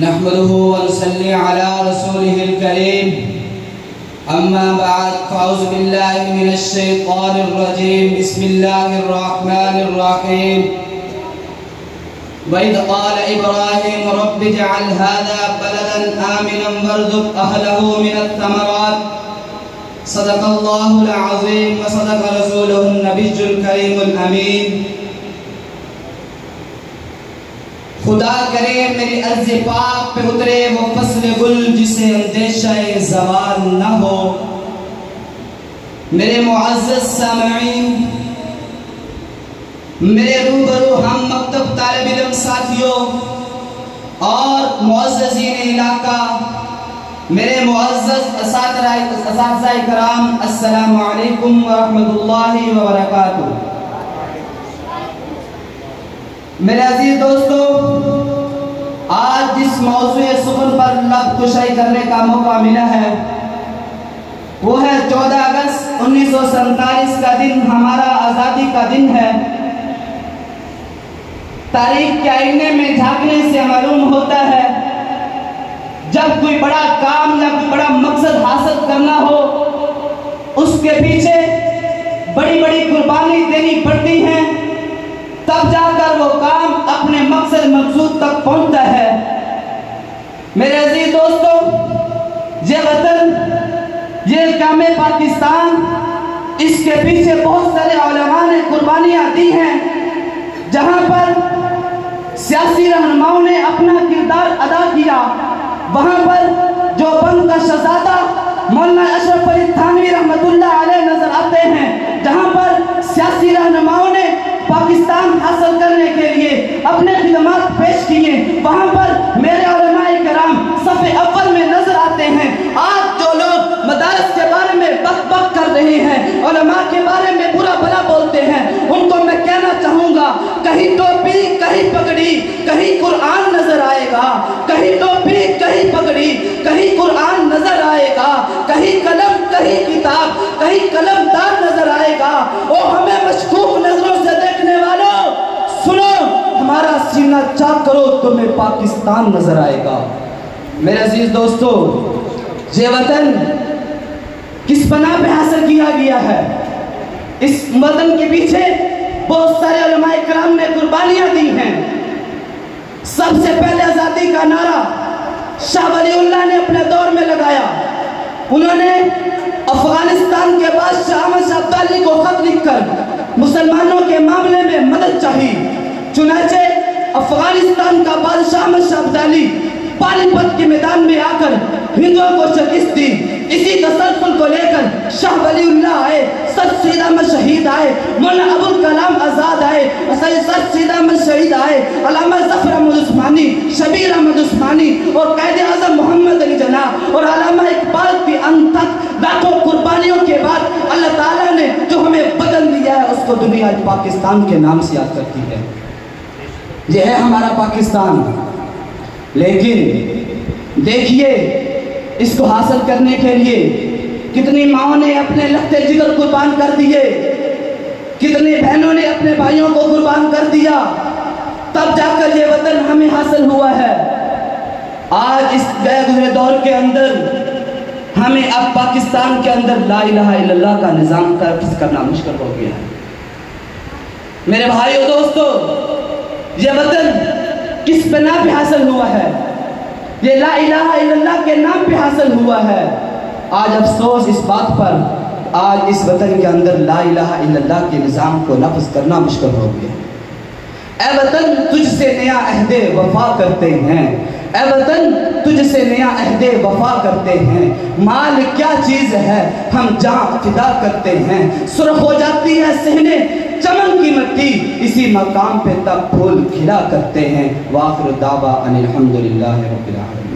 نحمده ونصلي على رسوله الكريم أما بعد فأعوذ بالله من الشيطان الرجيم بسم الله الرحمن الرحيم وإذ قال إبراهيم رب اجعل هذا بلدا آمنا وارزق أهله من الثمرات صدق الله العظيم وصدق رسوله النبي الكريم الأمين۔ خدا کرے میری عرض پاک پہ اترے وہ فصل گل جسے اندیشہ زوال نہ ہو۔ میرے معزز سامعین، میرے روبرو ہم مکتب طالب علم ساتھیوں اور معززین علاقہ، میرے معزز اساتذہ کرام، السلام علیکم ورحمۃ اللہ وبرکاتہ۔ میرے عزیز دوستو، آج جس موضوع سخن پر لب کشائی کرنے کا موقع ملا ہے وہ ہے 14 اگست 1947 کا دن، ہمارا آزادی کا دن ہے۔ تاریخ کے آئینے میں جھانکنے سے معلوم ہوتا ہے جب کوئی بڑا کام یا کوئی بڑا مقصد حاصل کرنا ہو، اس کے پیچھے بڑی بڑی قربانی دینی پڑتی ہیں، تب جا کر وہ کام اپنے مقصد مقصود تک پہنچتا ہے۔ میرے عزیز دوستو، یہ وطن، یہ قوم پاکستان، اس کے پیچھے بہت سارے علماء نے قربانیاں دی ہیں، جہاں پر سیاسی رہنماؤں نے اپنا کردار ادا کیا۔ وہاں پر جو بند کا شہزادہ مولانا اشرف علی تھانوی رحمۃ اللہ علیہ نظر آتے ہیں، جہاں پر سیاسی رہنماؤں نے پاکستان حاصل کرنے کے لیے اپنے خدمات پیش کیے، وہاں پر میرے علماء کرام صف اول میں نظر آتے ہیں۔ آج جو لوگ مدارس کے بارے میں بک بک کر رہے ہیں، علماء کے بارے میں برا بھلا بولتے ہیں، ان کو میں کہنا چاہوں گا، کہیں ٹوپی کہیں پگڑی کہیں قرآن نظر آئے گا، کہیں ٹوپی کہیں پگڑی کہیں قرآن نظر آئے گا، کہیں قلم کہیں کتاب کہیں قلم دار نظر آئے گا۔ وہ ہمیں مشکوک نظروں سے دیکھنے والوں، سنو، ہمارا سینہ چاک کرو، تمہیں پاکستان نظر آئے گا۔ میرے عزیز دوستو، یہ وطن کس بنا پہ حاصل کیا گیا ہے؟ اس وطن کے پیچھے بہت سارے علماء کرام نے قربانیاں دی ہیں۔ سب سے پہلے آزادی کا نعرہ شاہ ولی اللہ نے اپنے دور میں لگایا۔ انہوں نے افغانستان کے بادشاہ احمد شاہ ابدالی کو خط لکھ کر مسلمانوں کے معاملے میں مدد چاہی، چنانچہ افغانستان کا بادشاہ احمد شاہ ابدالی پانی پت کے میدان میں آ کر ہندوؤں کو شکست دی۔ اسی تسلسل کو لے کر شاہ ولی اللہ آئے، سر سید احمد شہید آئے، مولانا ابوالکلام آزاد آئے، سر سید احمد شہید آئے، علامہ ظفر احمد عثمانی، شبیر احمد عثمانی اور قائد اعظم محمد علی جناح اور علامہ اقبال کی ان تک لاکھوں قربانیوں کے بعد اللہ تعالیٰ نے جو ہمیں بدل دیا ہے، اس کو دنیا پاکستان کے نام سے یاد کرتی ہے۔ یہ ہے ہمارا پاکستان۔ لیکن دیکھیے، اس کو حاصل کرنے کے لیے کتنی ماں نے اپنے لختے جگر قربان کر دیے، کتنی بہنوں نے اپنے بھائیوں کو قربان کر دیا، تب جا کر یہ وطن ہمیں حاصل ہوا ہے۔ آج اس گئے گزرے دور کے اندر ہمیں اب پاکستان کے اندر لا الہ الا اللہ کا نظام کرنا مشکل ہو گیا ہے۔ میرے بھائیو دوستو، یہ وطن کس بنا پہ حاصل ہوا ہے؟ یہ لا الہ الا اللہ کے نام پہ حاصل ہوا ہے۔ آج افسوس اس بات پر، آج اس وطن کے اندر لا الہ الا اللہ کے نظام کو نفذ کرنا مشکل ہو گیا۔ اے وطن، تجھ سے نیا عہد وفا کرتے ہیں، اے وطن تجھ سے نیا عہد وفا کرتے ہیں، مال کیا چیز ہے ہم جان فدا کرتے ہیں، سرخ ہو جاتی ہے صحنے چمن کی مٹی، اسی مقام پہ تب پھول کھلا کرتے ہیں۔ وآخر دعویٰ ان الحمدللہ رب العالمین۔